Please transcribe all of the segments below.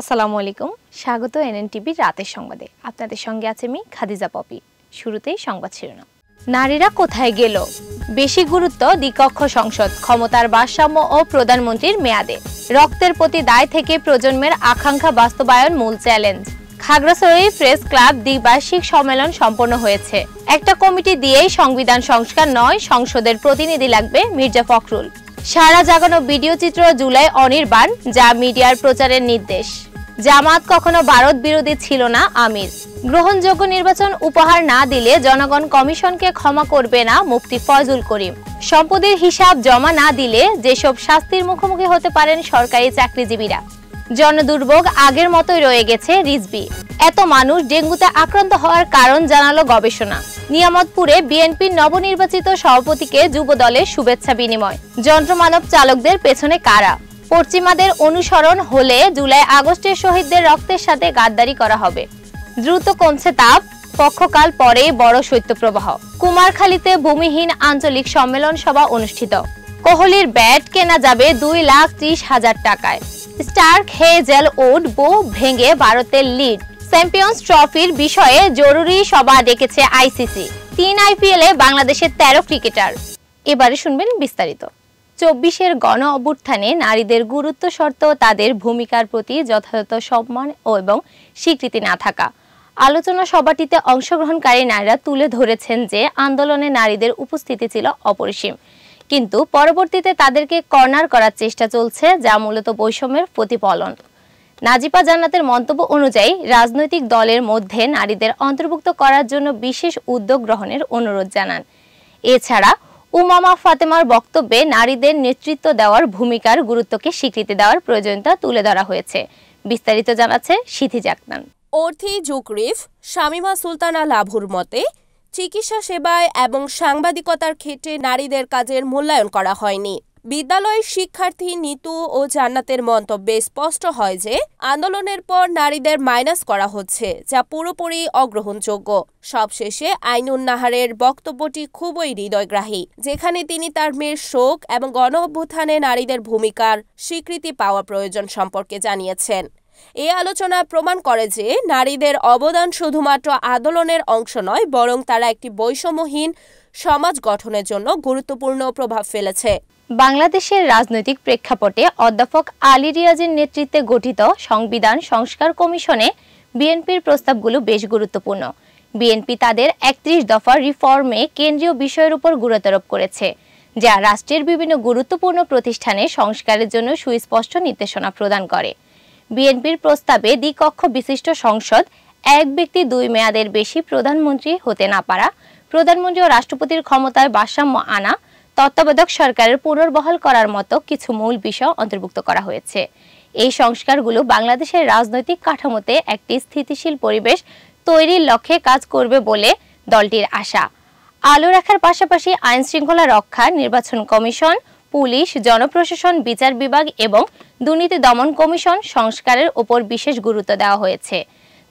আসসালামু আলাইকুম, স্বাগত এনএনটিভি রাতের সংবাদে। আপনাদের সঙ্গে আছে আমি খাদিজা পপি। শুরুতেই সংবাদ শিরোনাম। নারীরা কোথায় গেল? বেশি গুরুত্ব দ্বিকক্ষ সংসদ, ক্ষমতার ভারসাম্য ও প্রধানমন্ত্রীর মেয়াদে। রক্তের প্রতি দায় থেকে প্রজন্মের আকাঙ্ক্ষা বাস্তবায়ন মূল চ্যালেঞ্জ। খাগড়াছড়ি প্রেস ক্লাব দ্বিবার্ষিক সম্মেলন সম্পন্ন হয়েছে। একটা কমিটি দিয়েই সংবিধান সংস্কার নয়, সংসদের প্রতিনিধি লাগবে, মির্জা ফখরুল। সারা জাগানো ভিডিও চিত্র জুলাই অনির্বাণ, যা মিডিয়ার প্রচারের নির্দেশ। জামাত কখনো ভারত বিরোধী ছিল না, আমির। গ্রহণযোগ্য নির্বাচন উপহার না দিলে জনগণ কমিশনকে ক্ষমা করবে না, মুফতি ফয়জুল করিম। সম্পদের হিসাব জমা না দিলে যেসব শাস্তির মুখোমুখি হতে পারেন সরকারি চাকরিজীবীরা। জনদুর্ভোগ আগের মতোই রয়ে গেছে, রিজভী। এত মানুষ ডেঙ্গুতে আক্রান্ত হওয়ার কারণ জানালো গবেষণা। নিয়ামতপুরে বিএনপির নবনির্বাচিত সভাপতিকে যুব দলের শুভেচ্ছা বিনিময়। যন্ত্রমানব চালকদের পেছনে কারা? পশ্চিমাদের অনুসরণ হলে জুলাই আগস্টের শহীদদের রক্তের সাথে গাদ্দারি করা হবে। দ্রুত কমছে তাপ, পক্ষকাল পরে বড় শৈত্যপ্রবাহ। কুমারখালীতে ভূমিহীন আঞ্চলিক সম্মেলন সভা অনুষ্ঠিত। কোহলির ব্যাট কেনা যাবে 2,30,000 টাকায়। স্টার্ক হেজেল উড বো ভেঙে ভারতের লিড। চ্যাম্পিয়ন্স ট্রফির বিষয়ে জরুরি সভা ডেকেছে আইসিসি। 3 আইপিএলে বাংলাদেশের 13 ক্রিকেটার। এবারে শুনবেন বিস্তারিত। 24-এর গণ অভ্যুত্থানে নারীদের গুরুত্ব সত্ত্বেও তাদের ভূমিকার প্রতি যথাযথ সম্মান এবং স্বীকৃতি না থাকা। আলোচনা সভাটিতে অংশগ্রহণকারী নারীরা তুলে ধরেছেন যে আন্দোলনে নারীদের উপস্থিতি ছিল অপরিসীম, কিন্তু পরবর্তীতে তাদেরকে কর্নার করার চেষ্টা চলছে, যা মূলত বৈষম্যের প্রতিফলন। নাজিপা জান্নাতের মন্তব্য অনুযায়ী রাজনৈতিক দলের মধ্যে নারীদের অন্তর্ভুক্ত করার জন্য বিশেষ উদ্যোগ গ্রহণের অনুরোধ জানান। এছাড়া উমামা ফাতেমার বক্তব্যে নারীদের নেতৃত্ব দেওয়ার ভূমিকার গুরুত্বকে স্বীকৃতি দেওয়ার প্রয়োজনীয়তা তুলে ধরা হয়েছে। বিস্তারিত জানাচ্ছে সিথি জাকনান। অর্থী জুকরিফ শামিমা সুলতানা লাভুর মতে, চিকিৎসা সেবায় এবং সাংবাদিকতার ক্ষেত্রে নারীদের কাজের মূল্যায়ন করা হয়নি। বিদ্যালয়ের শিক্ষার্থী নিতু ও জান্নাতের মন্তব্যে স্পষ্ট হয় যে আন্দোলনের পর নারীদের মাইনাস করা হচ্ছে, যা পুরোপুরি অগ্রহণযোগ্য। সবশেষে আইনুন নাহারের বক্তব্যটি খুবই হৃদয়গ্রাহী, যেখানে তিনি তার মেয়ের শোক এবং গণ অভ্যুত্থানে নারীদের ভূমিকার স্বীকৃতি পাওয়া প্রয়োজন সম্পর্কে জানিয়েছেন। এই আলোচনা প্রমাণ করে যে নারীদের অবদান শুধুমাত্র আন্দোলনের অংশ নয়, বরং তারা একটি বৈষম্যহীন সমাজ গঠনের জন্য গুরুত্বপূর্ণ প্রভাব ফেলেছে। বাংলাদেশের রাজনৈতিক প্রেক্ষাপটে অধ্যাপক আলী রিয়াজের নেতৃত্বে গঠিত সংবিধান সংস্কার কমিশনে বিএনপির প্রস্তাবগুলো বেশ গুরুত্বপূর্ণ। বিএনপি তাদের 31 দফা রিফর্মে কেন্দ্রীয় বিষয়ের উপর গুরুত্বারোপ করেছে, যা রাষ্ট্রের বিভিন্ন গুরুত্বপূর্ণ প্রতিষ্ঠানে সংস্কারের জন্য সুস্পষ্ট নির্দেশনা প্রদান করে। বিএনপির প্রস্তাবে দ্বিকক্ষ বিশিষ্ট সংসদ, এক ব্যক্তি 2 মেয়াদের বেশি প্রধানমন্ত্রী হতে না পারা, প্রধানমন্ত্রী ও রাষ্ট্রপতির ক্ষমতার ভারসাম্য আনা, তত্ত্বাবধায়ক সরকারের পুনর্বহাল করার মতো কিছু মূল বিষয় অন্তর্ভুক্ত করা হয়েছে। এই সংস্কারগুলো বাংলাদেশের রাজনৈতিক কাঠামোতে একটি স্থিতিশীল পরিবেশ তৈরির লক্ষ্যে কাজ করবে বলে দলটির আশা। আলো রাখার পাশাপাশি আইন শৃঙ্খলা রক্ষা, নির্বাচন কমিশন, পুলিশ, জনপ্রশাসন, বিচার বিভাগ এবং দুর্নীতি দমন কমিশন সংস্কারের উপর বিশেষ গুরুত্ব দেওয়া হয়েছে।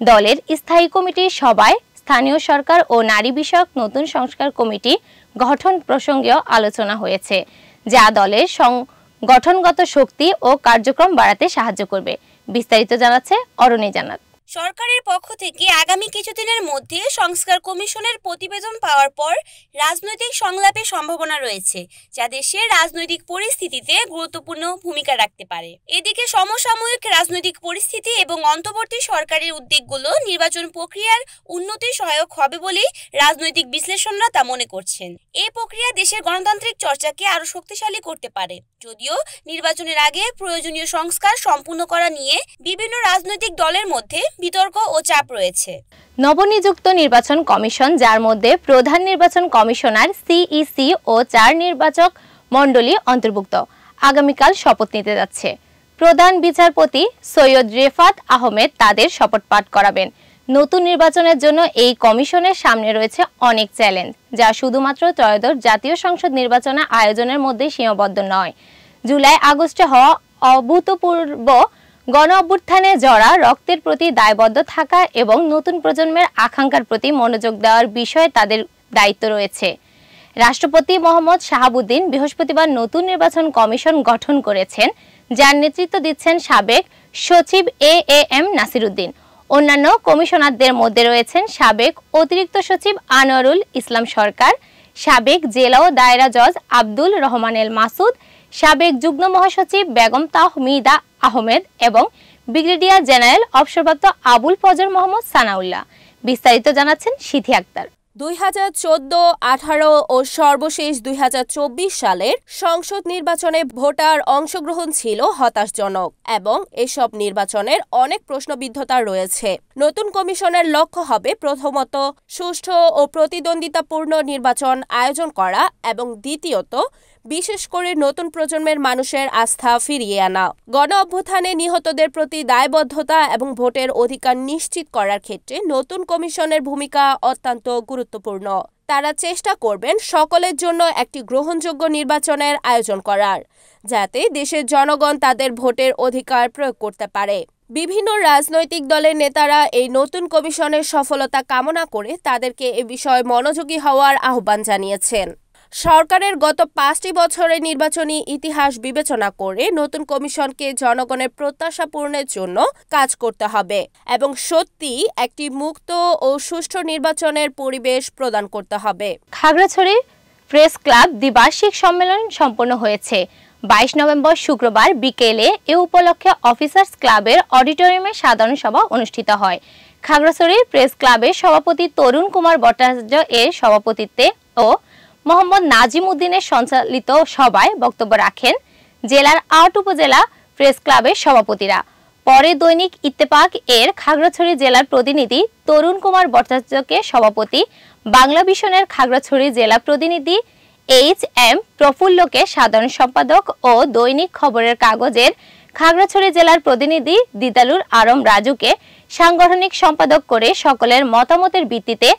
দলের স্থায়ী কমিটির সভায় স্থানীয় সরকার ও নারী বিষয়ক নতুন সংস্কার কমিটি গঠন প্রসঙ্গেও আলোচনা হয়েছে, যা দলের সংগঠনগত শক্তি ও কার্যক্রম বাড়াতে সাহায্য করবে। বিস্তারিত জানাচ্ছে অরুণী জান্নাত। সরকারের পক্ষ থেকে আগামী কিছুদিনের মধ্যে সংস্কার কমিশনের প্রতিবেদন পাওয়ার পর রাজনৈতিক সংলাপের সম্ভাবনা রয়েছে, যা দেশের রাজনৈতিক পরিস্থিতিতে গুরুত্বপূর্ণ ভূমিকা রাখতে পারে। এদিকে সমসাময়িক রাজনৈতিক পরিস্থিতি এবং অন্তর্বর্তী সরকারের উদ্যোগগুলো নির্বাচন প্রক্রিয়ার উন্নতি সহায়ক হবে বলেই রাজনৈতিক বিশ্লেষণরা তা মনে করছেন। এই প্রক্রিয়া দেশের গণতান্ত্রিক চর্চাকে আরও শক্তিশালী করতে পারে, যদিও নির্বাচনের আগে প্রয়োজনীয় সংস্কার সম্পূর্ণ করা নিয়ে বিভিন্ন রাজনৈতিক দলের মধ্যে বিতর্ক ও চাপ রয়েছে। নবনিযুক্ত নির্বাচন কমিশন, যার মধ্যে প্রধান নির্বাচন কমিশনার, সিইসি ও 4 নির্বাচক মণ্ডলী অন্তর্ভুক্ত, আগামীকাল শপথ নিতে যাচ্ছে। প্রধান বিচারপতি সৈয়দ রেফাত আহমেদ তাদের শপথ পাঠ করাবেন। নতুন নির্বাচনের জন্য এই কমিশনের সামনে রয়েছে অনেক চ্যালেঞ্জ, যা শুধুমাত্র ত্রয়োদশ জাতীয় সংসদ নির্বাচনের আয়োজনের মধ্যে সীমাবদ্ধ নয়। জুলাই আগস্টে হওয়া অভূতপূর্ব গণ অভ্যুত্থানে জড়া রক্তের প্রতি দায়বদ্ধ থাকা এবং নতুন প্রজন্মের আকাঙ্ক্ষার প্রতি মনোযোগ দেওয়ার বিষয়ে তাদের দায়িত্ব রয়েছে। রাষ্ট্রপতি মোহাম্মদ শাহাবুদ্দিন বৃহস্পতিবার নতুন নির্বাচন কমিশন গঠন করেছেন, যার নেতৃত্ব দিচ্ছেন সাবেক সচিব এএম নাসিরউদ্দিন। অন্যান্য কমিশনারদের মধ্যে রয়েছেন সাবেক অতিরিক্ত সচিব আনোয়ারুল ইসলাম সরকার, সাবেক জেলা ও দায়রা জজ আব্দুল রহমান এল মাসুদ, সাবেক যুগ্ম মহাসচিব বেগম তাহমিদা আহমেদ এবং ব্রিগেডিয়ার জেনারেল অবসরপ্রাপ্ত আবুল ফজর মোহাম্মদ সানাউল্লাহ। বিস্তারিত জানাচ্ছেন সিথি আক্তার। 2014, 18 ও সর্বশেষ 2024 সালের সংসদ নির্বাচনে ভোটার অংশগ্রহণ ছিল হতাশজনক এবং এসব নির্বাচনের অনেক প্রশ্নবিদ্ধতা রয়েছে। নতুন কমিশনের লক্ষ্য হবে প্রথমত সুষ্ঠু ও প্রতিদ্বন্দ্বিতাপূর্ণ নির্বাচন আয়োজন করা এবং দ্বিতীয়ত বিশেষ করে নতুন প্রজন্মের মানুষের আস্থা ফিরিয়ে আনা। গণ অভ্যুত্থানে নিহতদের প্রতি দায়বদ্ধতা এবং ভোটের অধিকার নিশ্চিত করার ক্ষেত্রে নতুন কমিশনের ভূমিকা অত্যন্ত গুরুত্বপূর্ণ। তারা চেষ্টা করবেন সকলের জন্য একটি গ্রহণযোগ্য নির্বাচনের আয়োজন করার, যাতে দেশের জনগণ তাদের ভোটের অধিকার প্রয়োগ করতে পারে। বিভিন্ন রাজনৈতিক দলের নেতারা এই নতুন কমিশনের সফলতা কামনা করে তাদেরকে এ বিষয়ে মনোযোগী হওয়ার আহ্বান জানিয়েছেন। সরকারের গত 5টি বছরের নির্বাচনী ইতিহাস বিবেচনা করে নতুন কমিশনকে জনগণের প্রত্যাশা পূরণের জন্য কাজ করতে হবে এবং সত্যি একটি মুক্ত ও সুষ্ঠু নির্বাচনের পরিবেশ প্রদান করতে হবে। খাগড়াছড়ি প্রেস ক্লাব দ্বিবার্ষিক সম্মেলন সম্পন্ন হয়েছে। 22 নভেম্বর শুক্রবার বিকেলে এ উপলক্ষে অফিসার্স ক্লাবের অডিটোরিয়ামে সাধারণ সভা অনুষ্ঠিত হয়। খাগড়াছড়ি প্রেস ক্লাবের সভাপতি তরুণ কুমার ভট্টাচার্য এর সভাপতিত্বে ও মোহাম্মদ নাজিম উদ্দিনের সঞ্চালিত সভায় বক্তব্য রাখেন জেলার 8 উপজেলা প্রেস ক্লাবের সভাপতিরা। পরে দৈনিক ইত্তেফাক এর খাগড়াছড়ি জেলার প্রতিনিধি তরুণ কুমার ভট্টাচার্যকে সভাপতি, বাংলা ভিশনের খাগড়াছড়ি জেলা প্রতিনিধি এইচ.এম. প্রফুল্লকে সাধারণ সম্পাদক ও দৈনিক খবরের কাগজের খাগড়াছড়ি জেলার প্রতিনিধি দিদালুর আরম রাজুকে সাংগঠনিক সম্পাদক করে সকলের মতামতের ভিত্তিতে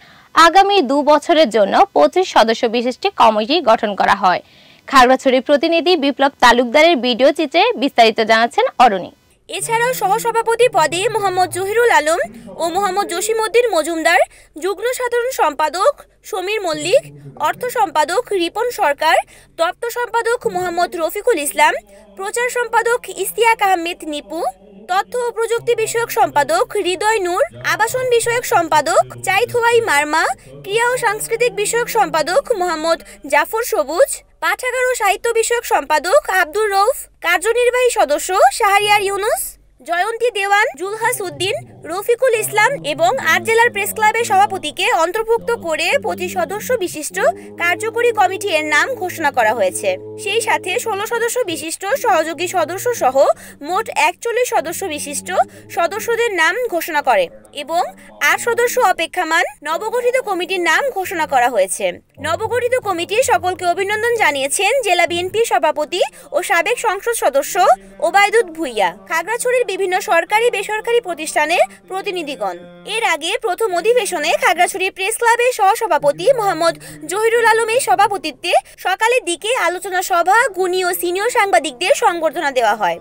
আগামী 2 বছরের জন্য 25 সদস্য বিশিষ্ট কমিটি গঠন করা হয়। খাগড়াছড়ি প্রতিনিধি বিপ্লব তালুকদারের ভিডিও চিত্রে বিস্তারিত জানাচ্ছেন অরুণী। এছাড়াও সহসভাপতি পদে মোহাম্মদ জহিরুল আলম ও মোহাম্মদ জসিমউদ্দিন মজুমদার, যুগ্ম সাধারণ সম্পাদক সমীর মল্লিক, অর্থ সম্পাদক রিপন সরকার, দপ্তর সম্পাদক মোহাম্মদ রফিকুল ইসলাম, প্রচার সম্পাদক ইস্তিয়াক আহমেদ নিপু, তথ্য ও প্রযুক্তি বিষয়ক সম্পাদক হৃদয় নূর, আবাসন বিষয়ক সম্পাদক চাইথোয়াই মার্মা, ক্রীড়া ও সাংস্কৃতিক বিষয়ক সম্পাদক মোহাম্মদ জাফর সবুজ, পাঠাগার ও সাহিত্য বিষয়ক সম্পাদক আব্দুর রউফ, কার্যনির্বাহী সদস্য শাহরিয়ার ইউনুস, জয়ন্তী দেওয়ান, জুলহাস উদ্দিন, রফিকুল ইসলাম এবং 8 জেলার প্রেস ক্লাবের সভাপতিকে অন্তর্ভুক্ত করে 25 সদস্য বিশিষ্ট কার্যকরী কমিটি এর নাম ঘোষণা করা হয়েছে। সেই সাথে 16 সদস্য বিশিষ্ট সহযোগী সদস্য সহ মোট 41 সদস্য বিশিষ্ট সদস্যদের নাম ঘোষণা করে এবং 8 সদস্য অপেক্ষমান নবগঠিত কমিটির নাম ঘোষণা করা হয়েছে। নবগঠিত কমিটি সকলকে অভিনন্দন জানিয়েছেন জেলা বিএনপির সভাপতি ও সাবেক সংসদ সদস্য ওবায়দুল ভুইয়া, খাগড়াছড়ির বিভিন্ন সরকারি বেসরকারি প্রতিষ্ঠানের প্রতিনিধিগণ। এর আগে প্রথম অধিবেশনে খাগড়াছড়ি প্রেস ক্লাবের সহসভাপতি মোহাম্মদ জহিরুল আলমের সভাপতিত্বে সকালের দিকে আলোচনা সভা, গুণী ও সিনিয়র সাংবাদিকদের সংবর্ধনা দেওয়া হয়।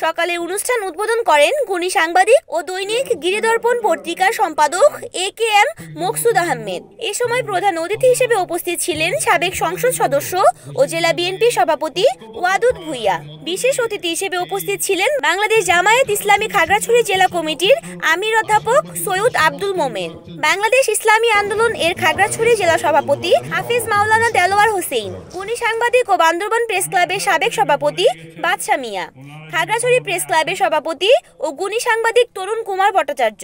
সকালে অনুষ্ঠান উদ্বোধন করেন গুণী সাংবাদিক ও দৈনিক গিরিদর্পণ পত্রিকার সম্পাদক এ.কে.এম. মকসুদ আহমেদ। এ সময় প্রধান অতিথি হিসেবে উপস্থিত ছিলেন সাবেক সংসদ সদস্য ও জেলা বিএনপির সভাপতি ওয়াদুদ ভুইয়া। বিশেষ অতিথি হিসেবে উপস্থিত ছিলেন বাংলাদেশ জামায়াত ইসলামী খাগড়াছড়ি জেলা কমিটির আমির অধ্যাপক সৈয়দ আব্দুল মোমেন, বাংলাদেশ ইসলামী আন্দোলন এর খাগড়াছড়ি জেলা সভাপতি হাফিজ মাওলানা দেলোয়ার হোসেন, গুণী সাংবাদিক ও বান্দরবান প্রেস ক্লাবের সাবেক সভাপতি বাদশা মিয়া, খাগড়াছড়ি প্রেস ক্লাবের সভাপতি ও গুণী সাংবাদিক তরুণ কুমার ভট্টাচার্য,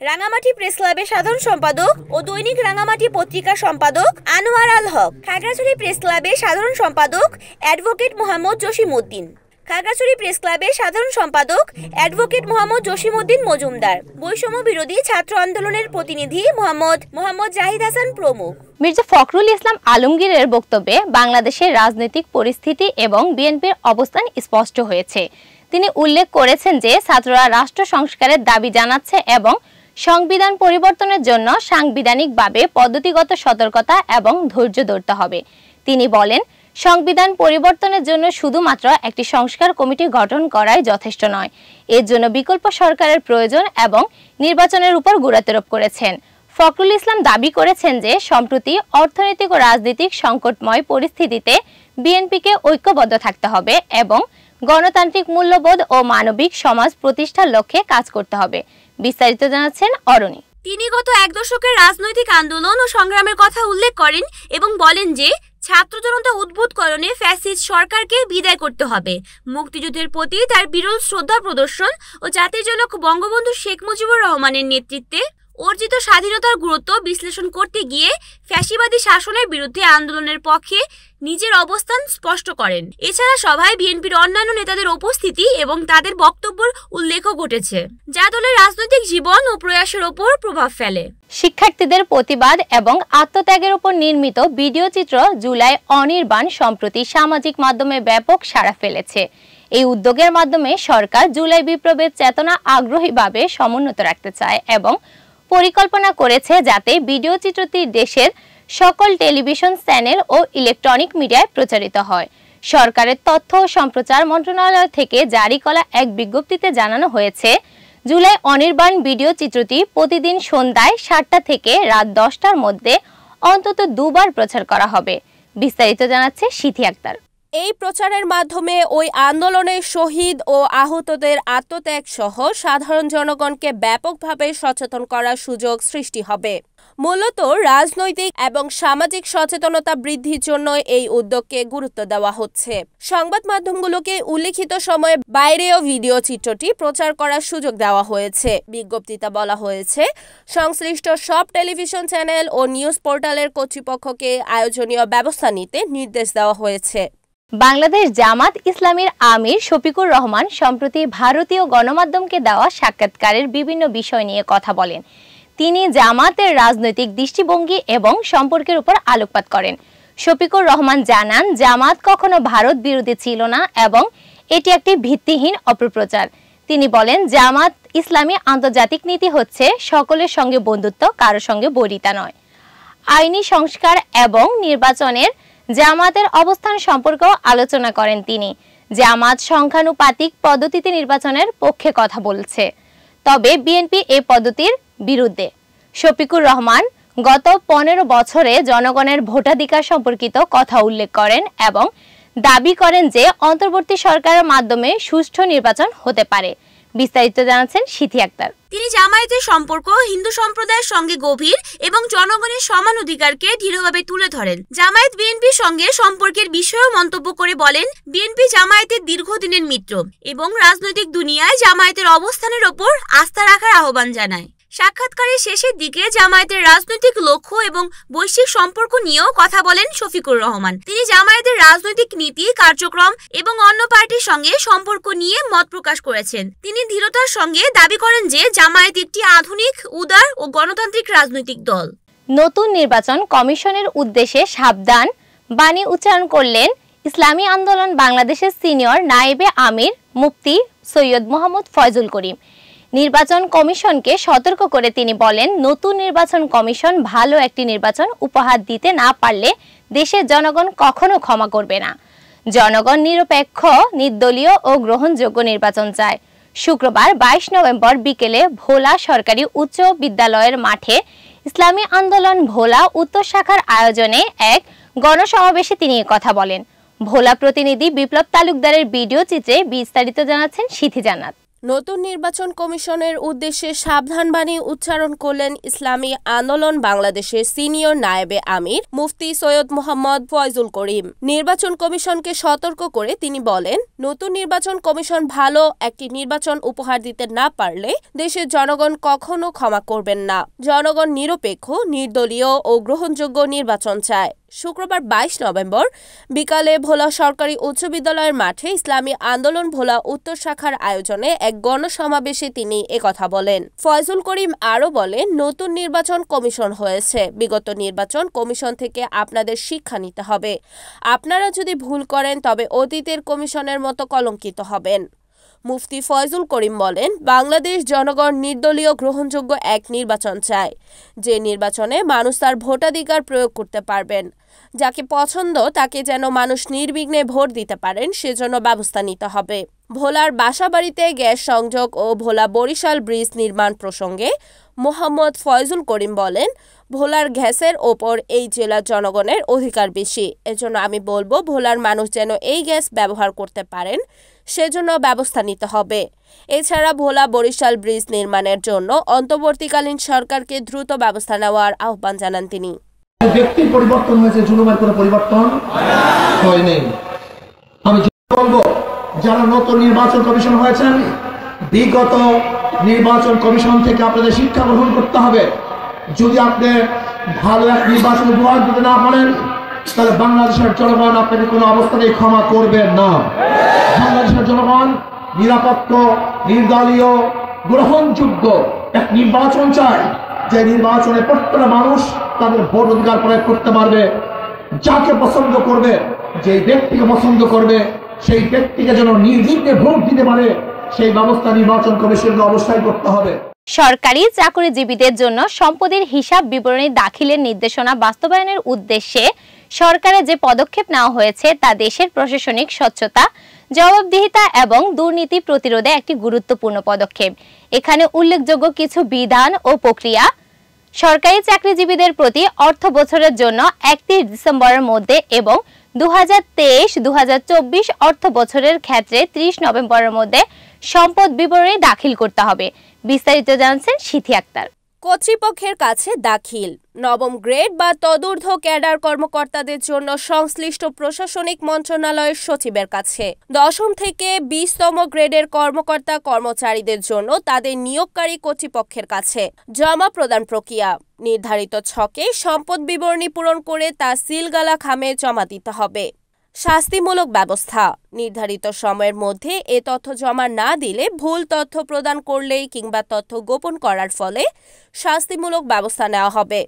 রাঙামাটি প্রেস ক্লাবের সাধারণ সম্পাদক ও দৈনিক রাঙামাটি পত্রিকার সম্পাদক আনোয়ার আল হক, খাগড়াছড়ি প্রেস ক্লাবের সাধারণ সম্পাদক অ্যাডভোকেট মোহাম্মদ জসিমউদ্দিন, খাগড়াছড়ি প্রেস ক্লাবের সাধারণ সম্পাদক অ্যাডভোকেট মোহাম্মদ জসিমউদ্দিন মজুমদার, বৈষম্য বিরোধী ছাত্র আন্দোলনের প্রতিনিধি মোহাম্মদ জাহিদ হাসান প্রমুখ। মির্জা ফখরুল ইসলাম আলমগীরের বক্তব্যে বাংলাদেশের রাজনৈতিক পরিস্থিতি এবং বিএনপির অবস্থান স্পষ্ট হয়েছে। তিনি উল্লেখ করেছেন যে ছাত্ররা রাষ্ট্র সংস্কারের দাবি জানাচ্ছে এবং সংবিধান পরিবর্তনের জন্য সাংবিধানিকভাবে পদ্ধতিগত সতর্কতা এবং ধৈর্য ধরতে হবে। তিনি বলেন, সংবিধান পরিবর্তনের জন্য শুধুমাত্র একটি সংস্কার কমিটি গঠন করাই যথেষ্ট নয়, এর জন্য বিকল্প সরকারের প্রয়োজন এবং নির্বাচনের উপর গুরুত্বারোপ করেছেন। ফখরুল ইসলাম দাবি করেছেন যে সম্প্রতি অর্থনৈতিক ও রাজনৈতিক সংকটময় পরিস্থিতিতে বিএনপিকে ঐক্যবদ্ধ থাকতে হবে এবং গণতান্ত্রিক মূল্যবোধ ও মানবিক সমাজ প্রতিষ্ঠার লক্ষ্যে কাজ করতে হবে। বিস্তারিত জানাচ্ছেন অরণি। তিনি গত এক দশকের রাজনৈতিক আন্দোলন ও সংগ্রামের কথা উল্লেখ করেন এবং বলেন যে ছাত্র জনতা উদ্বুদ্ধকরণে ফ্যাসিস্ট সরকারকে বিদায় করতে হবে। মুক্তিযুদ্ধের প্রতি তার বিরল শ্রদ্ধা প্রদর্শন ও জাতির জনক বঙ্গবন্ধু শেখ মুজিবুর রহমানের নেতৃত্বে অর্জিত স্বাধীনতার গুরুত্ব বিশ্লেষণ করতে গিয়ে ফ্যাসিবাদী শাসনের বিরুদ্ধে আন্দোলনের পক্ষে নিজের অবস্থান স্পষ্ট করেন। এছাড়া সভায় বিএনপির অন্যান্য নেতাদের উপস্থিতি এবং তাদের বক্তব্যের উল্লেখও ঘটেছে, যা দলের রাজনৈতিক জীবন ও প্রয়াসের ওপর প্রভাব ফেলে। শিক্ষার্থীদের প্রতিবাদ এবং আত্মত্যাগের উপর নির্মিত ভিডিও চিত্র জুলাই অনির্বাণ সম্প্রতি সামাজিক মাধ্যমে ব্যাপক সাড়া ফেলেছে। এই উদ্যোগের মাধ্যমে সরকার জুলাই বিপ্লবের চেতনা আগ্রহীভাবে সমুন্নত রাখতে চায় এবং পরিকল্পনা করেছে যাতে ভিডিও চিত্রটি দেশের সকল টেলিভিশন চ্যানেল ও ইলেকট্রনিক মিডিয়ায় প্রচারিত হয়। সরকারের তথ্য ও সম্প্রচার মন্ত্রণালয় থেকে জারি করা এক বিজ্ঞপ্তিতে জানানো হয়েছে, জুলাই অনির্বাণ ভিডিও চিত্রটি প্রতিদিন সন্ধ্যায় 7টা থেকে রাত 10টার মধ্যে অন্তত 2 বার প্রচার করা হবে। বিস্তারিত জানাচ্ছে সিথি আক্তার। এই প্রচারের মাধ্যমে ওই আন্দোলনের শহীদ ও আহতদের আত্মত্যাগ সহ সাধারণ জনগণকে ব্যাপকভাবে সচেতন করার সুযোগ সৃষ্টি হবে। মূলত রাজনৈতিক এবং সামাজিক সচেতনতা বৃদ্ধির জন্য এই উদ্যোগকে গুরুত্ব দেওয়া হচ্ছে। সংবাদ মাধ্যমগুলোকে উল্লিখিত সময়ে বাইরেও ভিডিও চিত্রটি প্রচার করার সুযোগ দেওয়া হয়েছে। বিজ্ঞপ্তিতে বলা হয়েছে, সংশ্লিষ্ট সব টেলিভিশন চ্যানেল ও নিউজ পোর্টালের কর্তৃপক্ষকে আয়োজনীয় ব্যবস্থা নিতে নির্দেশ দেওয়া হয়েছে। বাংলাদেশ জামাত ইসলামীর আমির শফিকুর রহমান সম্প্রতি ভারতীয় গণমাধ্যমকে দেওয়া সাক্ষাৎকারের বিভিন্ন বিষয় নিয়ে কথা বলেন। তিনি জামাতের রাজনৈতিক দৃষ্টিভঙ্গি এবং সম্পর্কের উপর আলোকপাত করেন। শফিকুর রহমান জানান, জামাত কখনো ভারত বিরোধী ছিল না এবং এটি একটি ভিত্তিহীন অপপ্রচার। তিনি বলেন, জামাত ইসলামী আন্তর্জাতিক নীতি হচ্ছে সকলের সঙ্গে বন্ধুত্ব, কারোর সঙ্গে বৈরিতা নয়। আইনি সংস্কার এবং নির্বাচনের জামাতের অবস্থান সম্পর্কেও আলোচনা করেন তিনি। জামাত সংখ্যানুপাতিক পদ্ধতিতে নির্বাচনের পক্ষে কথা বলছে, তবে বিএনপি এই পদ্ধতির বিরুদ্ধে। শফিকুর রহমান গত 15 বছরে জনগণের ভোটাধিকার সম্পর্কিত কথা উল্লেখ করেন এবং দাবি করেন যে অন্তর্বর্তী সরকারের মাধ্যমে সুষ্ঠু নির্বাচন হতে পারে। বিস্তারিত জানাচ্ছেন সিথি আক্তার। তিনি জামায়াতের সম্পর্ক হিন্দু সম্প্রদায়ের সঙ্গে গভীর এবং জনগণের সমান অধিকারকে দৃঢ়ভাবে তুলে ধরেন। জামায়াত বিএনপির সঙ্গে সম্পর্কের বিষয়েও মন্তব্য করে বলেন, বিএনপি জামায়াতের দীর্ঘদিনের মিত্র এবং রাজনৈতিক দুনিয়ায় জামায়াতের অবস্থানের ওপর আস্থা রাখার আহ্বান জানায়। সাক্ষাৎকারের শেষের দিকে জামায়াতের রাজনৈতিক লক্ষ্য এবং বৈশ্বিক সম্পর্ক নিয়েও কথা বলেন শফিকুর রহমান। তিনি জামায়াতের রাজনৈতিক নীতি, কার্যক্রম এবং অন্য পার্টির সঙ্গে সম্পর্ক নিয়ে মত প্রকাশ করেছেন। তিনি দৃঢ়তার সঙ্গে দাবি করেন যে জামায়াত একটি আধুনিক, উদার ও গণতান্ত্রিক রাজনৈতিক দল। নতুন নির্বাচন কমিশনের উদ্দেশ্যে সাবধান বাণী উচ্চারণ করলেন ইসলামী আন্দোলন বাংলাদেশের সিনিয়র নায়েবে আমির মুফতি সৈয়দ মোহাম্মদ ফয়জুল করিম। নির্বাচন কমিশনকে সতর্ক করে তিনি বলেন, নতুন নির্বাচন কমিশন ভালো একটি নির্বাচন উপহার দিতে না পারলে দেশের জনগণ কখনো ক্ষমা করবে না। জনগণ নিরপেক্ষ, নির্দলীয় ও গ্রহণযোগ্য নির্বাচন চায়। শুক্রবার 22 নভেম্বর বিকেলে ভোলা সরকারি উচ্চ বিদ্যালয়ের মাঠে ইসলামী আন্দোলন ভোলা উত্তর শাখার আয়োজনে এক গণসমাবেশে তিনি কথা বলেন। ভোলা প্রতিনিধি বিপ্লব তালুকদারের ভিডিও চিত্রে বিস্তারিত জানাচ্ছেন সিথি জান্নাত। নতুন নির্বাচন কমিশনের উদ্দেশ্যে সাবধান বাণী উচ্চারণ করলেন ইসলামী আন্দোলন বাংলাদেশের সিনিয়র নায়েবে আমির মুফতি সৈয়দ মোহাম্মদ ফয়জুল করিম। নির্বাচন কমিশনকে সতর্ক করে তিনি বলেন, নতুন নির্বাচন কমিশন ভালো একটি নির্বাচন উপহার দিতে না পারলে দেশের জনগণ কখনো ক্ষমা করবেন না। জনগণ নিরপেক্ষ, নির্দলীয় ও গ্রহণযোগ্য নির্বাচন চায়। শুক্রবার 22 নভেম্বর বিকালে ভোলা সরকারি উচ্চ বিদ্যালয়ের মাঠে ইসলামী আন্দোলন ভোলা উত্তর শাখার আয়োজনে এক গণসমাবেশে তিনি একথা বলেন। ফয়জুল করিম আরও বলেন, নতুন নির্বাচন কমিশন হয়েছে, বিগত নির্বাচন কমিশন থেকে আপনাদের শিক্ষা নিতে হবে। আপনারা যদি ভুল করেন তবে অতীতের কমিশনের মতো কলঙ্কিত হবেন। মুফতি ফয়জুল করিম বলেন, বাংলাদেশ জনগণ নির্দলীয় গ্রহণযোগ্য এক নির্বাচন চায়, যে নির্বাচনে মানুষ তার ভোটাধিকার প্রয়োগ করতে পারবেন। যাকে পছন্দ তাকে যেন মানুষ নির্বিঘ্নে ভোট দিতে পারেন সেজন্য ব্যবস্থা নিতে হবে। ভোলার বাসাবাড়িতে গ্যাস সংযোগ ও ভোলা বরিশাল ব্রিজ নির্মাণ প্রসঙ্গে মোহাম্মদ ফয়জুল করিম বলেন, ভোলার গ্যাসের ওপর এই জেলার জনগণের অধিকার বেশি। এজন্য আমি বলবো ভোলার মানুষ যেন এই গ্যাস ব্যবহার করতে পারেন সেজন্য ব্যবস্থা নিতে হবে। এছাড়া ভোলা বরিশাল ব্রিজ নির্মাণের জন্য অন্তর্বর্তীকালীন সরকারকে দ্রুত ব্যবস্থা নেওয়ার আহ্বান জানান তিনি। ব্যক্তির পরিবর্তন হয়েছে, জুলুমের কোনো পরিবর্তন হয়নি। আমি বলবো যারা নতুন নির্বাচন কমিশন হয়েছেন, বিগত নির্বাচন কমিশন থেকে আপনাদের শিক্ষা গ্রহণ করতে হবে। যদি আপনি ভালো এক নির্বাচন উপহার দিতে না পারেন, তাহলে বাংলাদেশের জনগণ আপনাকে কোনো অবস্থাতেই ক্ষমা করবে না। বাংলাদেশের জনগণ নিরপেক্ষ, নির্দলীয়, গ্রহণযোগ্য এক নির্বাচন চায়, যে নির্বাচনে প্রত্যেকটা মানুষ তাদের ভোট অধিকার প্রয়োগ করতে পারবে। যাকে পছন্দ করবে, যে ব্যক্তিকে পছন্দ করবে, সেই ব্যক্তিকে যেন নির্বিঘ্নে ভোট দিতে পারে, সেই ব্যবস্থা নির্বাচন কমিশনকে অবশ্যই করতে হবে। সরকারি চাকরিজীবীদের জন্য সম্পদের হিসাব বিবরণী দাখিলের নির্দেশনা বাস্তবায়নের উদ্দেশ্যে সরকারের যে পদক্ষেপ নেওয়া হয়েছে তা দেশের প্রশাসনিক স্বচ্ছতা, জবাবদিহিতা এবং দুর্নীতি প্রতিরোধে একটি গুরুত্বপূর্ণ পদক্ষেপ। এখানে উল্লেখযোগ্য কিছু বিধান ও প্রক্রিয়া: সরকারি চাকরিজীবীদের প্রতি অর্থ বছরের জন্য 31 ডিসেম্বরের মধ্যে এবং 2023-2024 অর্থ বছরের ক্ষেত্রে 30 নভেম্বরের মধ্যে সম্পদ বিবরণী দাখিল করতে হবে। বিস্তারিত জানছেন সিথি আক্তার। কর্তৃপক্ষের কাছে দাখিল। নবম গ্রেড বা তদূর্ধ্ব ক্যাডার কর্মকর্তাদের জন্য সংশ্লিষ্ট প্রশাসনিক মন্ত্রণালয়ের সচিবের কাছে, 10ম থেকে 20তম গ্রেডের কর্মকর্তা কর্মচারীদের জন্য তাদের নিয়োগকারী কর্তৃপক্ষের কাছে জমা প্রদান প্রক্রিয়া। নির্ধারিত ছকে সম্পদ বিবরণী পূরণ করে তা সিলগালা খামে জমা দিতে হবে। শাস্তিমূলক ব্যবস্থা: নির্ধারিত সময়ের মধ্যে এ তথ্য জমা না দিলে, ভুল তথ্য প্রদান করলেই কিংবা তথ্য গোপন করার ফলে শাস্তিমূলক ব্যবস্থা নেওয়া হবে।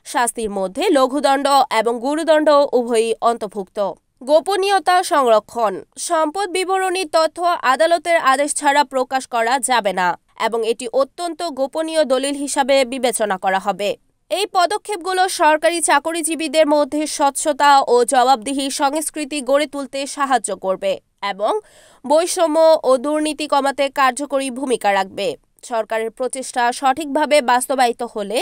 শাস্তির মধ্যে লঘুদণ্ড এবং গুরুদণ্ড উভয়ই অন্তর্ভুক্ত। গোপনীয়তা সংরক্ষণ: সম্পদ বিবরণীর তথ্য আদালতের আদেশ ছাড়া প্রকাশ করা যাবে না এবং এটি অত্যন্ত গোপনীয় দলিল হিসাবে বিবেচনা করা হবে। এই পদক্ষেপগুলো সরকারি চাকরিজীবীদের মধ্যে স্বচ্ছতা ও জবাবদিহি সংস্কৃতি গড়ে তুলতে সাহায্য করবে এবং বৈষম্য ও দুর্নীতি কমাতে কার্যকরী ভূমিকা রাখবে। সরকারের প্রচেষ্টা সঠিকভাবে বাস্তবায়িত হলে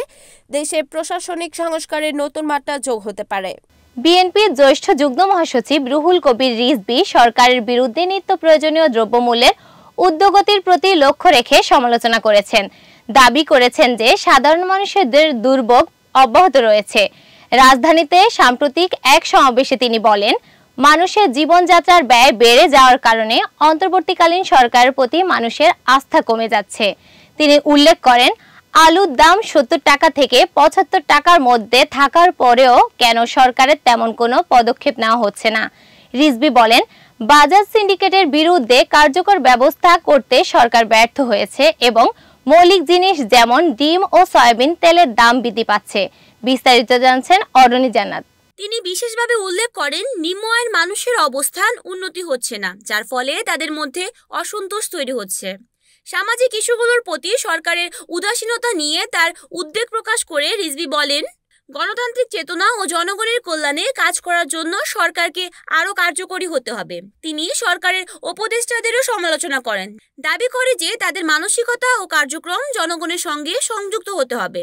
দেশের প্রশাসনিক সংস্কারের নতুন মাত্রা যোগ হতে পারে। বিএনপির জ্যেষ্ঠ যুগ্ম মহাসচিব রুহুল কবির রিজভী সরকারের বিরুদ্ধে নিত্য প্রয়োজনীয় দ্রব্যমূল্যের ঊর্ধ্বগতির প্রতি লক্ষ্য রেখে সমালোচনা করেছেন। দাবি করেছেন যে সাধারণ মানুষদের দুর্ভোগ অব্যাহত রয়েছে। রাজধানীতে সাম্প্রতিক এক সমাবেশে তিনি বলেন, মানুষের জীবনযাত্রার ব্যয় বেড়ে যাওয়ার কারণে অন্তর্বর্তীকালীন সরকারের প্রতি মানুষের আস্থা কমে যাচ্ছে। তিনি উল্লেখ করেন, আলুর দাম 70 টাকা থেকে 75 টাকার মধ্যে থাকার পরেও কেন সরকারের তেমন কোনো পদক্ষেপ নেওয়া হচ্ছে না। রিজভী বলেন, বাজার সিন্ডিকেটের বিরুদ্ধে কার্যকর ব্যবস্থা করতে সরকার ব্যর্থ হয়েছে এবং মৌলিক জিনিস যেমন ডিম ও সয়াবিন তেলের দাম বৃদ্ধি পাচ্ছে। বিস্তারিত জানছেন অরণি জান্নাত। তিনি বিশেষভাবে উল্লেখ করেন, নিম্ন আয়ের মানুষের অবস্থান উন্নতি হচ্ছে না, যার ফলে তাদের মধ্যে অসন্তোষ তৈরি হচ্ছে। সামাজিক ইস্যুগুলোর প্রতি সরকারের উদাসীনতা নিয়ে তার উদ্বেগ প্রকাশ করে রিজভী বলেন, গণতান্ত্রিক চেতনা ও জনগণের কল্যাণে কাজ করার জন্য সরকারকে আরও কার্যকরী হতে হবে। তিনি সরকারের উপদেষ্টাদেরও সমালোচনা করেন, দাবি করে যে তাদের মানসিকতা ও কার্যক্রম জনগণের সঙ্গে সংযুক্ত হতে হবে।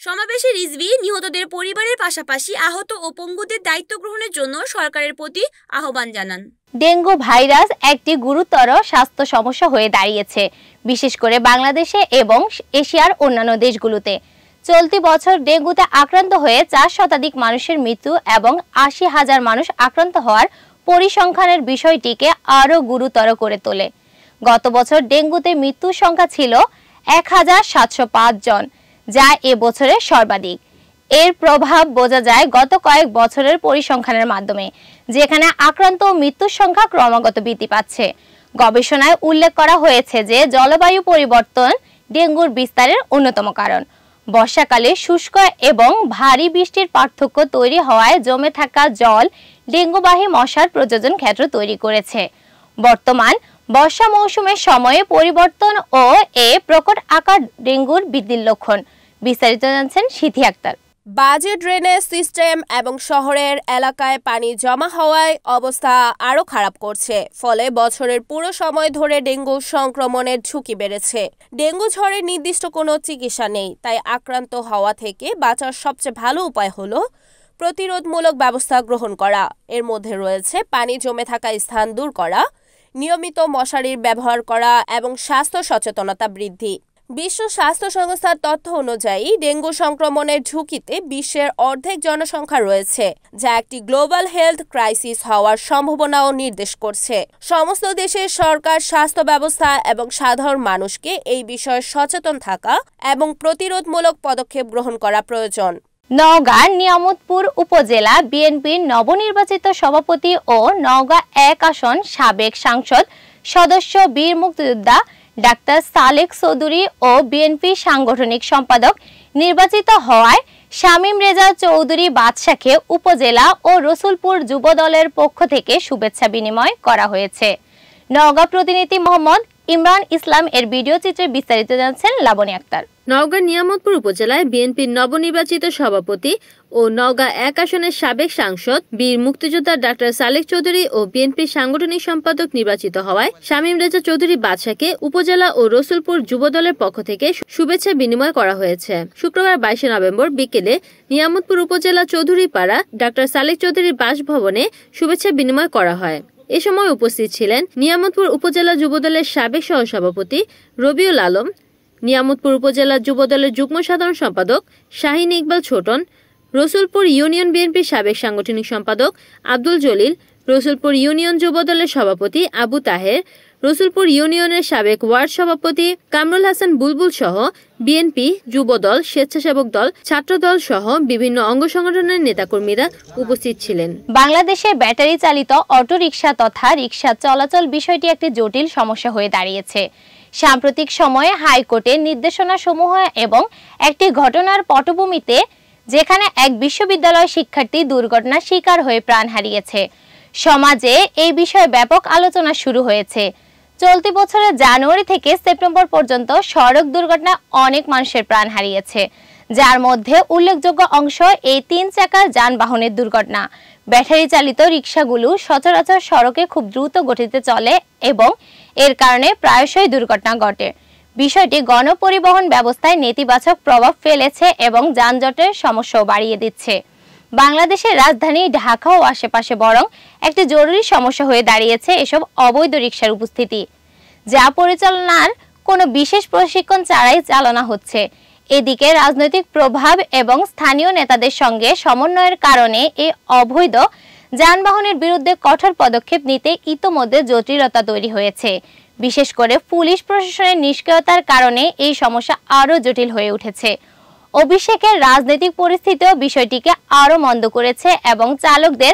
সমাবেশে রিজভী নিহতদের পরিবারের পাশাপাশি আহত ও পঙ্গুদের দায়িত্ব গ্রহণের জন্য সরকারের প্রতি আহ্বান জানান। ডেঙ্গু ভাইরাস একটি গুরুতর স্বাস্থ্য সমস্যা হয়ে দাঁড়িয়েছে, বিশেষ করে বাংলাদেশে এবং এশিয়ার অন্যান্য দেশগুলোতে। চলতি বছর ডেঙ্গুতে আক্রান্ত হয়ে 4 শতাধিক মানুষের মৃত্যু এবং 80,000 মানুষ আক্রান্ত হওয়ার পরিসংখ্যানের বিষয়টিকে আরও গুরুতর করে তোলে। গত বছর ডেঙ্গুতে মৃত্যুর সংখ্যা ছিল 1705 জন, যা এবছরের সর্বাধিক। এর প্রভাব বোঝা যায় গত কয়েক বছরের পরিসংখ্যানের মাধ্যমে, যেখানে আক্রান্ত ও মৃত্যুর সংখ্যা ক্রমাগত বৃদ্ধি পাচ্ছে। গবেষণায় উল্লেখ করা হয়েছে যে জলবায়ু পরিবর্তন ডেঙ্গুর বিস্তারের অন্যতম কারণ। বর্ষাকালে শুষ্ক এবং ভারী বৃষ্টির পার্থক্য তৈরি হওয়ায় জমে থাকা জল ডেঙ্গুবাহী মশার প্রজনন ক্ষেত্র তৈরি করেছে। বর্তমান বর্ষা মৌসুমের সময়ে পরিবর্তন ও এ প্রকট আকার ডেঙ্গুর বৃদ্ধির লক্ষণ। বিস্তারিত জানছেন সিথি আক্তার। বাজে ড্রেনেজ সিস্টেম এবং শহরের এলাকায় পানি জমা হওয়ায় অবস্থা আরও খারাপ করছে, ফলে বছরের পুরো সময় ধরে ডেঙ্গু সংক্রমণের ঝুঁকি বেড়েছে। ডেঙ্গু জ্বরের নির্দিষ্ট কোনো চিকিৎসা নেই, তাই আক্রান্ত হওয়া থেকে বাঁচার সবচেয়ে ভালো উপায় হলো প্রতিরোধমূলক ব্যবস্থা গ্রহণ করা। এর মধ্যে রয়েছে পানি জমে থাকা স্থান দূর করা, নিয়মিত মশারির ব্যবহার করা এবং স্বাস্থ্য সচেতনতা বৃদ্ধি। বিশ্ব স্বাস্থ্য সংস্থার তথ্য অনুযায়ী ডেঙ্গু সংক্রমণের ঝুঁকিতে বিশ্বের অর্ধেক জনসংখ্যা রয়েছে, যা একটি গ্লোবাল হেলথ ক্রাইসিস হওয়ার সম্ভাবনাও নির্দেশ করছে। সমস্ত দেশের সরকার, স্বাস্থ্য ব্যবস্থা এবং সাধারণ মানুষকে এই বিষয়ে সচেতন থাকা এবং প্রতিরোধমূলক পদক্ষেপ গ্রহণ করা প্রয়োজন। নওগাঁর নিয়ামতপুর উপজেলা বিএনপির নবনির্বাচিত সভাপতি ও নওগাঁ ১ আসন সাবেক সংসদ সদস্য বীর মুক্তিযোদ্ধা ডাক্তার সালেক চৌধুরী ও বিএনপি সাংগঠনিক সম্পাদক নির্বাচিত হওয়ায় শামীম রেজা চৌধুরী বাদশাকে উপজেলা ও রসুলপুর যুব দলের পক্ষ থেকে শুভেচ্ছা বিনিময় করা হয়েছে। নওগাঁ প্রতিনিধি মোহাম্মদ ইমরান ইসলাম এর ভিডিও চিত্রে বিস্তারিত জানাচ্ছেন লাবনী আক্তার। নওগাঁ নিয়ামতপুর উপজেলায় বিএনপির নবনির্বাচিত সভাপতি ও নওগাঁ ১ আসনের সাবেক সাংসদ বীর মুক্তিযোদ্ধা ডাক্তার সালেক চৌধুরী ও বিএনপির সাংগঠনিক সম্পাদক নির্বাচিত হওয়ায় শামীম রেজা চৌধুরী বাদশাকে উপজেলা ও রসুলপুর যুব দলের পক্ষ থেকে শুভেচ্ছা বিনিময় করা হয়েছে। শুক্রবার ২২ নভেম্বর বিকেলে নিয়ামতপুর উপজেলা চৌধুরীপাড়া ডাক্তার সালেক চৌধুরীর বাসভবনে শুভেচ্ছা বিনিময় করা হয়। এ সময় উপস্থিত ছিলেন নিয়ামতপুর উপজেলা যুবদলের সাবেক সহসভাপতি রবিউল আলম, নিয়ামতপুর উপজেলা যুবদলের যুগ্ম সাধারণ সম্পাদক শাহিন ইকবাল ছোটন, রসুলপুর ইউনিয়ন বিএনপির সাবেক সাংগঠনিক সম্পাদক আব্দুল জলিল, রসুলপুর ইউনিয়ন যুবদলের সভাপতি আবু তাহের, রসুলপুর ইউনিয়নের সাবেক ওয়ার্ড সভাপতি কামরুল হাসান বুলবুল সহ বিএনপি, যুবদল, স্বেচ্ছাসেবক দল, ছাত্রদল সহ বিভিন্ন অঙ্গ সংগঠনের নেতাকর্মীরা উপস্থিত ছিলেন। বাংলাদেশে ব্যাটারি চালিত অটোরিকশা তথা রিকশা চলাচল বিষয়টি একটি জটিল সমস্যা হয়ে দাঁড়িয়েছে। সাম্প্রতিক সময়ে হাইকোর্টের নির্দেশনা সমূহ এবং একটি ঘটনার পটভূমিতে যেখানে এক বিশ্ববিদ্যালয় শিক্ষার্থী দুর্ঘটনার শিকার হয়ে প্রাণ হারিয়েছে, সমাজে এই বিষয়ে ব্যাপক আলোচনা শুরু হয়েছে। চলতি বছরের জানুয়ারি থেকে সেপ্টেম্বর পর্যন্ত সড়ক দুর্ঘটনা অনেক মানুষের প্রাণ হারিয়েছে, যার মধ্যে উল্লেখযোগ্য অংশ এই ৩ চাকার যানবাহনের দুর্ঘটনা। ব্যাটারি চালিত রিকশাগুলো সচরাচর সড়কে খুব দ্রুত গতিতে চলে এবং এর কারণে প্রায়শই দুর্ঘটনা ঘটে। বিষয়টি গণপরিবহন ব্যবস্থায় নেতিবাচক প্রভাব ফেলেছে এবং যানজটের সমস্যাও বাড়িয়ে দিচ্ছে। বাংলাদেশের রাজধানী ঢাকা ও আশেপাশে বরং একটি জরুরি সমস্যা হয়ে দাঁড়িয়েছে এসব অবৈধ রিকশার উপস্থিতি, যা পরিচালনার কোনো বিশেষ প্রশিক্ষণ ছাড়াই চালানো হচ্ছে। এদিকে রাজনৈতিক প্রভাব এবং স্থানীয় নেতাদের সঙ্গে সমন্বয়ের কারণে এই অবৈধ যানবাহনের বিরুদ্ধে কঠোর পদক্ষেপ নিতে ইতোমধ্যে জটিলতা তৈরি হয়েছে। বিশেষ করে পুলিশ প্রশাসনের নিষ্ক্রিয়তার কারণে এই সমস্যা আরও জটিল হয়ে উঠেছে। অভিষেকের রাজনৈতিক পরিস্থিতিও বিষয়টিকে আরও মন্দ করেছে এবং চালকদের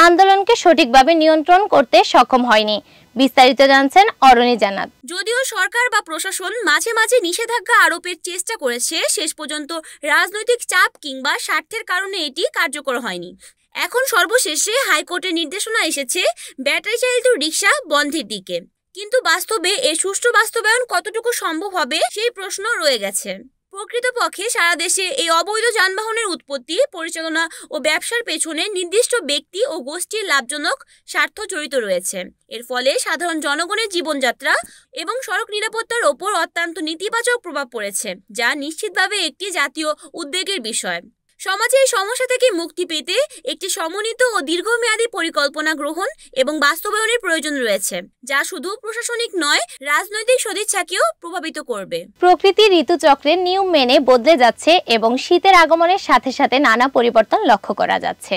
আন্দোলনকে সঠিকভাবে নিয়ন্ত্রণ করতে সক্ষম হয়নি। বিস্তারিত জানছেন অরণি জান্নাত। যদিও সরকার বা প্রশাসন মাঝে মাঝে নিষেধাজ্ঞা আরোপের চেষ্টা করেছে, শেষ পর্যন্ত রাজনৈতিক চাপ কিংবা স্বার্থের কারণে এটি কার্যকর হয়নি। এখন সর্বশেষে হাইকোর্টের নির্দেশনা এসেছে ব্যাটারি চালিত রিকশা বন্ধের দিকে, কিন্তু বাস্তবে এর সুষ্ঠু বাস্তবায়ন কতটুকু সম্ভব হবে সেই প্রশ্ন রয়ে গেছে। প্রকৃতপক্ষে সারা দেশে এই অবৈধ যানবাহনের উৎপত্তি, পরিচালনা ও ব্যবসার পেছনে নির্দিষ্ট ব্যক্তি ও গোষ্ঠীর লাভজনক স্বার্থ জড়িত রয়েছে। এর ফলে সাধারণ জনগণের জীবনযাত্রা এবং সড়ক নিরাপত্তার ওপর অত্যন্ত নেতিবাচক প্রভাব পড়েছে, যা নিশ্চিতভাবে একটি জাতীয় উদ্বেগের বিষয়। সমাজে এই সমস্যা থেকে মুক্তি পেতে একটি সমন্বিত ও দীর্ঘমেয়াদী পরিকল্পনা গ্রহণ এবং বাস্তবায়নের প্রয়োজন রয়েছে, যা শুধু প্রশাসনিক নয়, রাজনৈতিক সদিচ্ছাকেও প্রভাবিত করবে। প্রকৃতি ঋতুচক্রের নিয়ম মেনে বদলে যাচ্ছে এবং শীতের আগমনের সাথে সাথে নানা পরিবর্তন লক্ষ্য করা যাচ্ছে।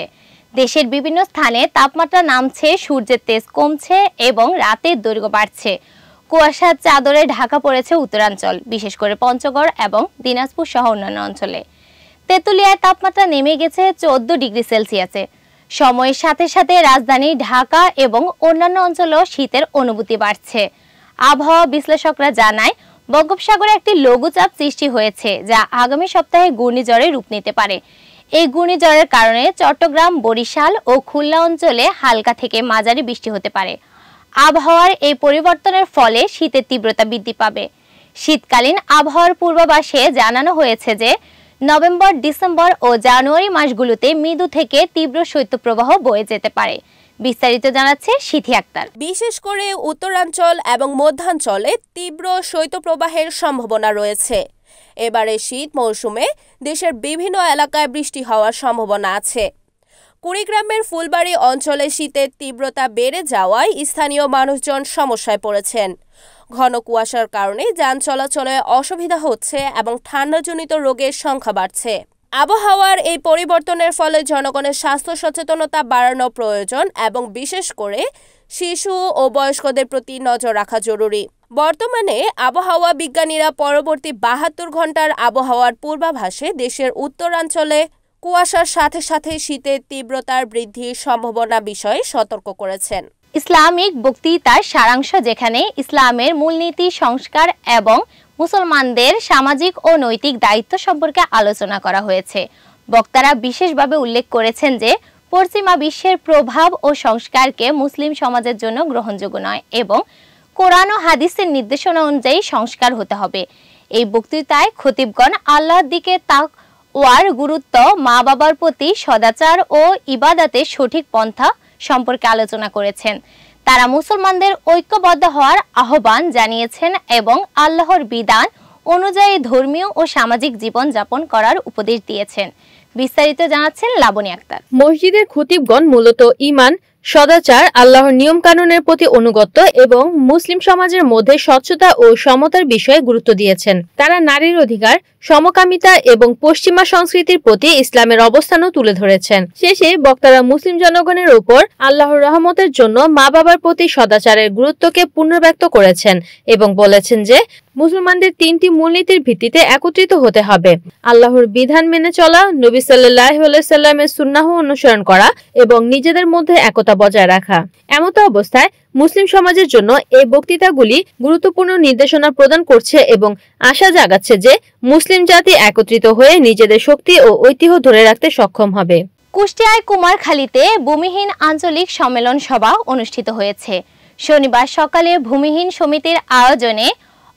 দেশের বিভিন্ন স্থানে তাপমাত্রা নামছে, সূর্যের তেজ কমছে এবং রাতের দৈর্ঘ্য বাড়ছে। কুয়াশার চাদরে ঢাকা পড়েছে উত্তরাঞ্চল, বিশেষ করে পঞ্চগড় এবং দিনাজপুর সহ অন্যান্য অঞ্চলে। তেঁতুলিয়ায় তাপমাত্রা নেমে গেছে 14 ডিগ্রি সেলসিয়াসে। সময়ের সাথে সাথে রাজধানী ঢাকা এবং অন্যান্য অঞ্চলেও শীতের অনুভূতি বাড়ছে। আবহাওয়া বিশ্লেষকরা জানায়, বঙ্গোপসাগরে একটি লঘুচাপ সৃষ্টি হয়েছে, যা আগামী সপ্তাহে ঘূর্ণিঝড়ে রূপ নিতে পারে। এই ঘূর্ণিঝড়ের কারণে চট্টগ্রাম, বরিশাল ও খুলনা অঞ্চলে হালকা থেকে মাঝারি বৃষ্টি হতে পারে। আবহাওয়ার এই পরিবর্তনের ফলে শীতের তীব্রতা বৃদ্ধি পাবে। শীতকালীন আবহাওয়ার পূর্বাভাসে জানানো হয়েছে যে নভেম্বর, ডিসেম্বর ও জানুয়ারি মাসগুলোতে মৃদু থেকে তীব্র শৈত্যপ্রবাহ বয়ে যেতে পারে। বিস্তারিত জানাচ্ছে সিথি আক্তার। বিশেষ করে উত্তরাঞ্চল এবং মধ্যাঞ্চলে তীব্র শৈত্যপ্রবাহের সম্ভাবনা রয়েছে। এবারে শীত মৌসুমে দেশের বিভিন্ন এলাকায় বৃষ্টি হওয়ার সম্ভাবনা আছে। কুড়িগ্রামের ফুলবাড়ি অঞ্চলে শীতের তীব্রতা বেড়ে যাওয়ায় স্থানীয় মানুষজন সমস্যায় পড়েছেন। ঘন কুয়াশার কারণে যান চলাচলে অসুবিধা হচ্ছে এবং ঠান্ডাজনিত রোগের সংখ্যা বাড়ছে। আবহাওয়ার এই পরিবর্তনের ফলে জনগণের স্বাস্থ্য সচেতনতা বাড়ানো প্রয়োজন এবং বিশেষ করে শিশু ও বয়স্কদের প্রতি নজর রাখা জরুরি। বর্তমানে আবহাওয়া বিজ্ঞানীরা পরবর্তী ৭২ ঘন্টার আবহাওয়ার পূর্বাভাসে দেশের উত্তরাঞ্চলে কুয়াশার সাথে সাথে শীতের তীব্রতার বৃদ্ধির সম্ভাবনা বিষয়ে সতর্ক করেছেন। ইসলামিক বক্তৃতার সারাংশ, যেখানে ইসলামের মূলনীতি, সংস্কার এবং মুসলমানদের সামাজিক ও নৈতিক দায়িত্ব সম্পর্কে আলোচনা করা হয়েছে। বক্তারা বিশেষভাবে উল্লেখ করেছেন যে পশ্চিমা বিশ্বের প্রভাব ও সংস্কারকে মুসলিম সমাজের জন্য গ্রহণযোগ্য নয় এবং কোরআন ও হাদিসের নির্দেশনা অনুযায়ী সংস্কার হতে হবে। এই বক্তৃতায় খতিবগণ আল্লাহর দিকে তাকওয়ার গুরুত্ব, মা বাবার প্রতি সদাচার ও ইবাদতের সঠিক পন্থা সম্পর্কে আলোচনা করেছেন। তারা মুসলমানদের ঐক্যবদ্ধ হওয়ার আহ্বান জানিয়েছেন এবং আল্লাহর বিধান অনুযায়ী ধর্মীয় ও সামাজিক জীবন যাপন করার উপদেশ দিয়েছেন। বিস্তারিত জানাচ্ছেন লাবণী আক্তার। মসজিদের খতিবগণ মূলত ঈমান, সদাচার, আল্লাহর নিয়ম কানুনের প্রতি অনুগত্য এবং মুসলিম সমাজের মধ্যে স্বচ্ছতা ও সমতার বিষয়ে গুরুত্ব দিয়েছেন। তারা নারীর অধিকার, সমকামিতা এবং পশ্চিমা সংস্কৃতির প্রতি ইসলামের অবস্থানও তুলে ধরেছেন। শেষে বক্তারা মুসলিম জনগণের উপর আল্লাহর রহমতের জন্য মা বাবার প্রতি সদাচারের গুরুত্বকে পুনর্ব্যক্ত করেছেন এবং বলেছেন যে মুসলমানদের ৩টি মূলনীতির ভিত্তিতে একত্রিত হতে হবে: আল্লাহর বিধান মেনে চলা, নবী সাল্লাল্লাহু আলাইহি সাল্লামের সুন্নাহ অনুসরণ করা এবং নিজেদের মধ্যে একতা বজায় রাখা। এমত অবস্থায় মুসলিম সমাজের জন্য এই বক্তৃতাগুলি গুরুত্বপূর্ণ নির্দেশনা প্রদান করছে এবং আশা জাগাচ্ছে যে মুসলিম জাতি একত্রিত হয়ে নিজেদের শক্তি ও ঐতিহ্য ধরে রাখতে সক্ষম হবে। কুষ্টিয়ায় কুমারখালীতে ভূমিহীন আঞ্চলিক সম্মেলন সভা অনুষ্ঠিত হয়েছে। শনিবার সকালে ভূমিহীন সমিতির আয়োজনে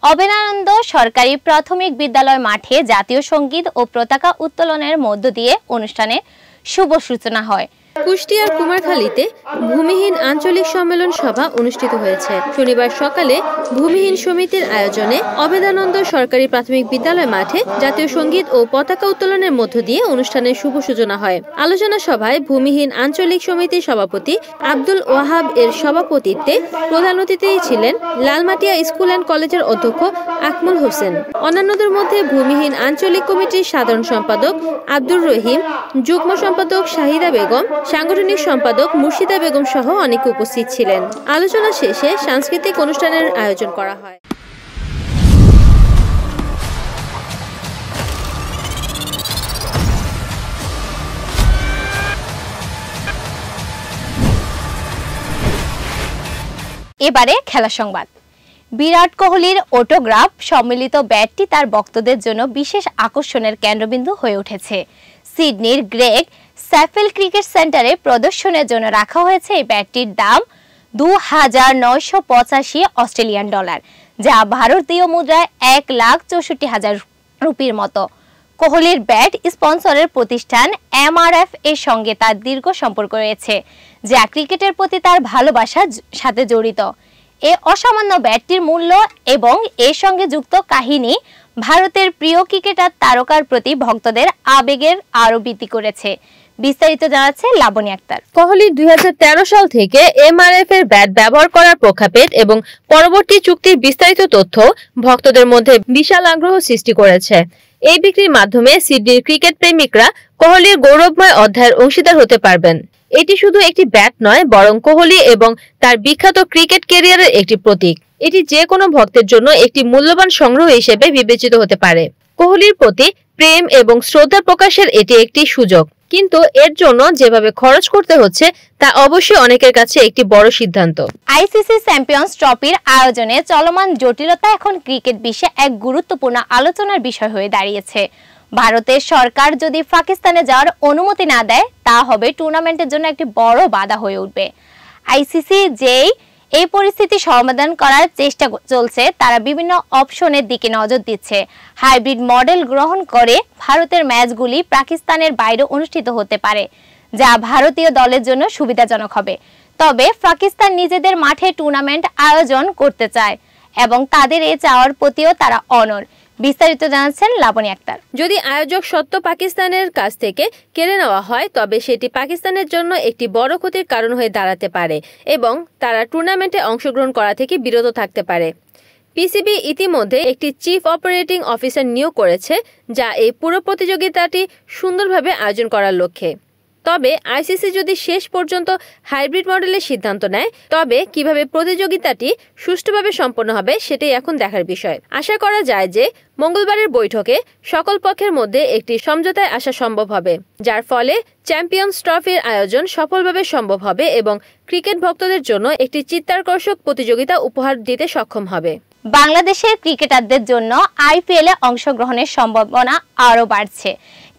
অবেলানন্দ সরকারি প্রাথমিক বিদ্যালয় মাঠে জাতীয় সঙ্গীত ও পতাকা উত্তোলনের মধ্য দিয়ে অনুষ্ঠানের শুভ সূচনা হয়। কুষ্টিয়ার কুমারখালীতে ভূমিহীন আঞ্চলিক সম্মেলন সভা অনুষ্ঠিত হয়েছে। শনিবার সকালে ভূমিহীন সমিতির আয়োজনে অবেদানন্দ সরকারি প্রাথমিক বিদ্যালয় মাঠে জাতীয় সঙ্গীত ও পতাকা উত্তোলনের মধ্য দিয়ে অনুষ্ঠানের শুভ সূচনা হয়। আলোচনা সভায় ভূমিহীন আঞ্চলিক সমিতির সভাপতি আব্দুল ওয়াহাব এর সভাপতিত্বে প্রধান অতিথি ছিলেন লালমাটিয়া স্কুল অ্যান্ড কলেজের অধ্যক্ষ আকমল হোসেন। অন্যান্যদের মধ্যে ভূমিহীন আঞ্চলিক কমিটির সাধারণ সম্পাদক আব্দুর রহিম, যুগ্ম সম্পাদক শাহিদা বেগম, সাংগঠনিক সম্পাদক মুর্শিদা বেগম সহ অনেকে উপস্থিত ছিলেন। আলোচনা শেষে সাংস্কৃতিক অনুষ্ঠানের আয়োজন করা হয়। এবারে খেলা সংবাদ। বিরাট কোহলির অটোগ্রাফ সম্মিলিত ব্যাটটি তার ভক্তদের জন্য বিশেষ আকর্ষণের কেন্দ্রবিন্দু হয়ে উঠেছে। সিডনির গ্রেগ স্যাফেল ক্রিকেট সেন্টারে প্রদর্শনের জন্য রাখা হয়েছে এই ব্যাটটির দাম $2,985 অস্ট্রেলিয়ান ডলার, যা ভারতীয় মুদ্রায় 1,64,000 রুপির মতো। কোহলির ব্যাট স্পন্সরের প্রতিষ্ঠান MRF এর সঙ্গে তার দীর্ঘ সম্পর্ক রয়েছে, যা ক্রিকেটের প্রতি তার ভালোবাসার সাথে জড়িত। এই অসামান্য ব্যাটটির মূল্য এবং এর সঙ্গে যুক্ত কাহিনী ভারতের প্রিয় ক্রিকেটার তারকার প্রতি ভক্তদের আবেগের আরো বৃদ্ধি করেছে। বিস্তারিত জানাচ্ছে লাবণী আক্তার। কোহলি 2013 সাল থেকে MRF এর ব্যাট ব্যবহার করার প্রেক্ষাপট এবং পরবর্তী চুক্তির বিস্তারিত তথ্য ভক্তদের মধ্যে বিশাল আগ্রহ সৃষ্টি করেছে। এই বিক্রির মাধ্যমে সিডনির ক্রিকেট প্রেমিকরা কোহলির গৌরবময় অধ্যায়ের অংশীদার হতে পারবেন। এটি শুধু একটি ব্যাট নয়, বরং কোহলি এবং তার বিখ্যাত ক্রিকেট ক্যারিয়ারের একটি প্রতীক। এটি যে কোনো ভক্তের জন্য একটি মূল্যবান সংগ্রহ হিসেবে বিবেচিত হতে পারে। কোহলির প্রতি প্রেম এবং শ্রদ্ধা প্রকাশের এটি একটি সুযোগ, কিন্তু এর জন্য যেভাবে খরচ করতে হচ্ছে তা অবশ্যই অনেকের কাছে একটি বড় সিদ্ধান্ত। আইসিসি চ্যাম্পিয়ন্স ট্রফির আয়োজনে চলমান জটিলতা এখন ক্রিকেট বিশ্বে এক গুরুত্বপূর্ণ আলোচনার বিষয় হয়ে দাঁড়িয়েছে। ভারতের সরকার যদি পাকিস্তানে যাওয়ার অনুমতি না দেয়, তা হবে টুর্নামেন্টের জন্য একটি বড় বাধা হয়ে উঠবে। আইসিসি যেই এই পরিস্থিতি সমাধান করার চেষ্টা চলছে, তারা বিভিন্ন অপশনের দিকে নজর দিচ্ছে। হাইব্রিড মডেল গ্রহণ করে ভারতের ম্যাচগুলি পাকিস্তানের বাইরে অনুষ্ঠিত হতে পারে, যা ভারতীয় দলের জন্য সুবিধাজনক হবে। তবে পাকিস্তান নিজেদের মাঠে টুর্নামেন্ট আয়োজন করতে চায় এবং তাদের এই চাওয়ার প্রতিও তারা অনড়। বিস্তারিত জানাচ্ছেন লাবণী আক্তার। যদি আয়োজক সত্য পাকিস্তানের কাছ থেকে কেড়ে নেওয়া হয় তবে সেটি পাকিস্তানের জন্য একটি বড় ক্ষতির কারণ হয়ে দাঁড়াতে পারে এবং তারা টুর্নামেন্টে অংশগ্রহণ করা থেকে বিরত থাকতে পারে। পিসিবি ইতিমধ্যে একটি চিফ অপারেটিং অফিসার নিয়োগ করেছে যা এই পুরো প্রতিযোগিতাটি সুন্দরভাবে আয়োজন করার লক্ষ্যে। তবে আইসিসি যদি শেষ পর্যন্ত হাইব্রিড মডেলের সিদ্ধান্ত নেয় তবে কিভাবে প্রতিযোগিতাটি সুষ্ঠুভাবে সম্পন্ন হবে সেটাই এখন দেখার বিষয়। আশা করা যায় যে মঙ্গলবারের বৈঠকে সকল পক্ষের মধ্যে একটি সমঝোতায় আসা সম্ভব হবে, যার ফলে চ্যাম্পিয়ন্স ট্রফির আয়োজন সফলভাবে সম্ভব হবে এবং ক্রিকেট ভক্তদের জন্য একটি চিত্তাকর্ষক প্রতিযোগিতা উপহার দিতে সক্ষম হবে। বাংলাদেশের ক্রিকেটারদের জন্য আইপিএলে অংশগ্রহণের সম্ভাবনা আরও বাড়ছে,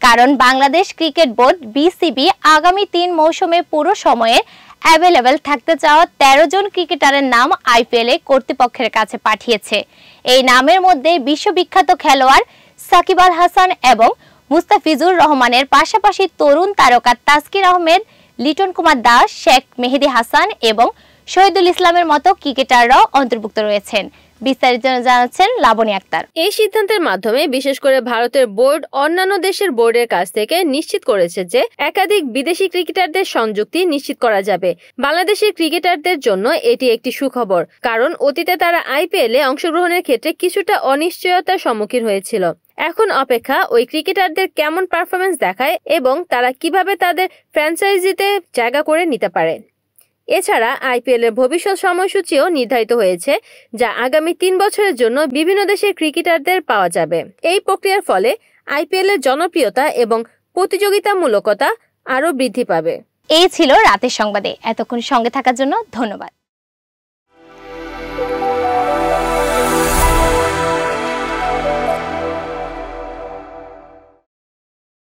কারণ বাংলাদেশ ক্রিকেট বোর্ড বিসিবি আগামী 3 মৌসুমে পুরো সময়ে অ্যাভেলেবেল থাকতে চাওয়া 13 জন ক্রিকেটারের নাম আইপিএলে কর্তৃপক্ষের কাছে পাঠিয়েছে। এই নামের মধ্যে বিশ্ববিখ্যাত খেলোয়াড় সাকিব আল হাসান এবং মুস্তাফিজুর রহমানের পাশাপাশি তরুণ তারকা তাসকির আহমেদ, লিটন কুমার দাস, শেখ মেহেদি হাসান এবং শহীদুল ইসলামের মতো ক্রিকেটাররাও অন্তর্ভুক্ত রয়েছেন। বিস্তারিত জানাচ্ছেন লাবণী আক্তার। এই সিদ্ধান্তের মাধ্যমে বিশেষ করে ভারতের বোর্ড অন্যান্য দেশের বোর্ডের কাছ থেকে নিশ্চিত করেছে যে একাধিক বিদেশি ক্রিকেটারদের সংযুক্তি নিশ্চিত করা যাবে। বাংলাদেশের ক্রিকেটারদের জন্য এটি একটি সুখবর, কারণ অতীতে তারা আইপিএলে অংশগ্রহণের ক্ষেত্রে কিছুটা অনিশ্চয়তার সম্মুখীন হয়েছিল। এখন অপেক্ষা ওই ক্রিকেটারদের কেমন পারফরমেন্স দেখায় এবং তারা কিভাবে তাদের ফ্র্যাঞ্চাইজিতে জায়গা করে নিতে পারে। এছাড়া আইপিএল এর ভবিষ্যৎ সময়সূচিও নির্ধারিত হয়েছে, যা আগামী 3 বছরের জন্য বিভিন্ন দেশের ক্রিকেটারদের পাওয়া যাবে। এই প্রক্রিয়ার ফলে আইপিএল এর জনপ্রিয়তা এবং প্রতিযোগিতামূলকতা আরও বৃদ্ধি পাবে। এই ছিল রাতের সংবাদে। এতক্ষণ সঙ্গে থাকার জন্য ধন্যবাদ।